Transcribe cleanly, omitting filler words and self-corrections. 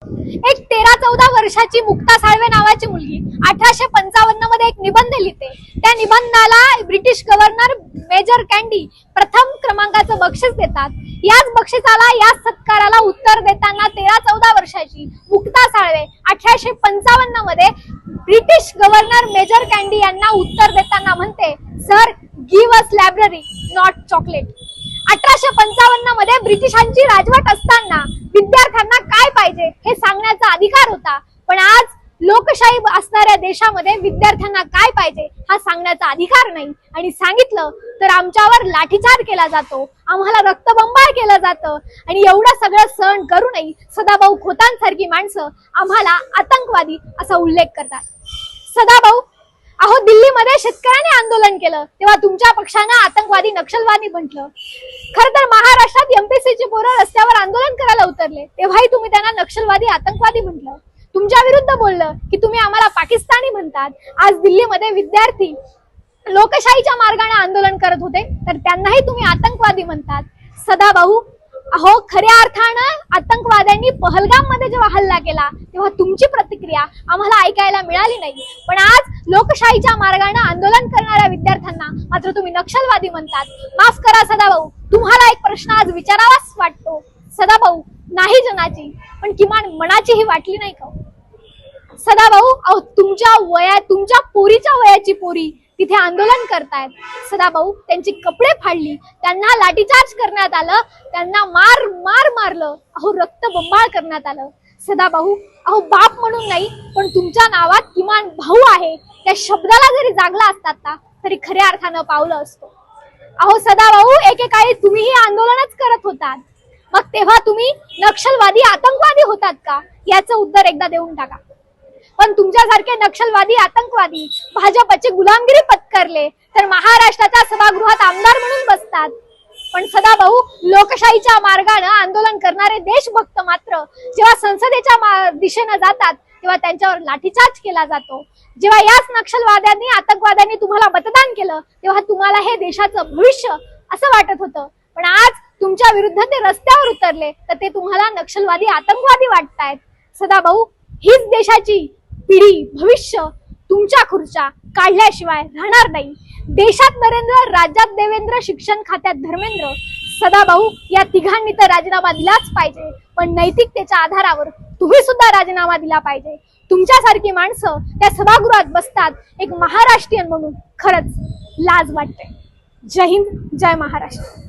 एक 13-14 वर्षाची मुक्ता साळवे नावाची मुलगी 1855 मध्ये एक निबंध लिहिते। त्या निबंधाला ब्रिटिश गव्हर्नर मेजर कॅन्डी प्रथम क्रमांकाचं बक्षीस देतात। याच बक्षिसाला याच सत्काराला उत्तर देताना 13-14 वर्षाची मुक्ता साळवे 1855 मध्ये ब्रिटिश गव्हर्नर मेजर कॅन्डी यांना उत्तर देताना म्हणते, sir give us library not chocolate. 1855 मध्ये ब्रिटिशांची राजवट असताना विद्यार्थ्यांना काय पाहिजे हे सांगण्याचा अधिकार होता, पण आज लोकशाही असणाऱ्या देशामध्ये विद्यार्थ्यांना काय पाहिजे हा सांगण्याचा अधिकार नाही। आणि सांगितलं तर आमच्यावर लाठीचार्ज केला जातो, आम्हाला रक्तबंबाळ केलं जातं आणि एवढं सगळं सहन करूनही सदाभाऊ खोतांसारखी माणसं आम्हाला आतंकवादी असा उल्लेख करतात। सदाभाऊ, अहो दिल्लीमध्ये शेतकऱ्यांनी आंदोलन केलं तेव्हा तुमच्या पक्षानं आतंकवादी नक्षलवादी म्हटलं। खरं तर महाराष्ट्रात एमपीसीची पोरं रस्त्यावर आंदोलन करायला उतरले तेव्हाही तुम्ही त्यांना नक्षलवादी आतंकवादी म्हटलं। तुमच्या विरुद्ध बोललं की तुम्ही आम्हाला पाकिस्तानी म्हणतात। आज दिल्लीमध्ये विद्यार्थी लोकशाहीच्या मार्गाने आंदोलन करत होते तर त्यांनाही तुम्ही आतंकवादी म्हणतात। सदाभाऊ, अहो खऱ्या अर्थानं आतंकवाद्यांनी पहलगाम मध्ये जेव्हा हल्ला केला तेव्हा तुमची प्रतिक्रिया आम्हाला ऐकायला मिळाली नाही, पण आज लोकशाहीच्या मार्गाने आंदोलन करणाऱ्या विद्यार्थ्यांना मात्र तुम्ही नक्षलवादी म्हणतात। माफ करा सदाभाऊ, तुम्हाला एक प्रश्न आज विचारावाच वाटतो। सदाभाऊ, नाही जनाची पण किमान मनाचीही वाटली नाही का? सदाभाऊ, अहो तुमच्या पोरीच्या वयाची पोरी तिथे आंदोलन करतायत। सदाभाऊ, त्यांची कपडे फाडली, त्यांना लाठीचार्ज करण्यात आलं, त्यांना मारलं, अहो रक्तबंबाळ करण्यात आलं। सदाभाऊ, अहो बाप म्हणून नाही पण तुमच्या नावात किमान भाऊ आहे, त्या शब्दाला जरी जागला असतात ना तरी खऱ्या अर्थानं पावलं असतो। अहो सदाभाऊ, एकेकाळी तुम्हीही आंदोलनच करत होतात, मग तेव्हा तुम्ही नक्षलवादी आतंकवादी होतात का याचं उत्तर एकदा देऊन टाका। पण तुमच्यासारखे नक्षलवादी आतंकवादी भाजपची गुलामगिरी पत्करले तर महाराष्ट्राच्या सभागृहात आमदार म्हणून बसतात। पण सदाभाऊ, लोकशाहीच्या मार्गाने आंदोलन करणारे देशभक्त मात्र जेव्हा संसदेच्या दिशेने जातात तेव्हा त्यांच्यावर लाठीचार्ज केला जातो। जेव्हा याच नक्षलवाद्यांनी आतंकवाद्यांनी तुम्हाला मतदान केलं तेव्हा तुम्हाला हे देशाचं भविष्य असं वाटत होतं, पण आज तुमच्या विरुद्ध ते रस्त्यावर उतरले तर ते तुम्हाला नक्षलवादी आतंकवादी वाटतायत। सदाभाऊ, हीच देशाची पिढी भविष्य तुमच्या खुर्च्या काढल्याशिवाय राहणार नाही। देशात नरेंद्र, राज्यात देवेंद्र, शिक्षण खात्यात धर्मेंद्र। सदाभाऊ, या तिघांनी तर राजीनामा दिलाच पाहिजे, पण नैतिकतेच्या आधारावर तुम्ही सुद्धा राजीनामा दिला पाहिजे। तुमच्यासारखी माणसं त्या सभागृहात बसतात, एक महाराष्ट्रीयन म्हणून खरंच लाज वाटते। जय हिंद, जय महाराष्ट्र।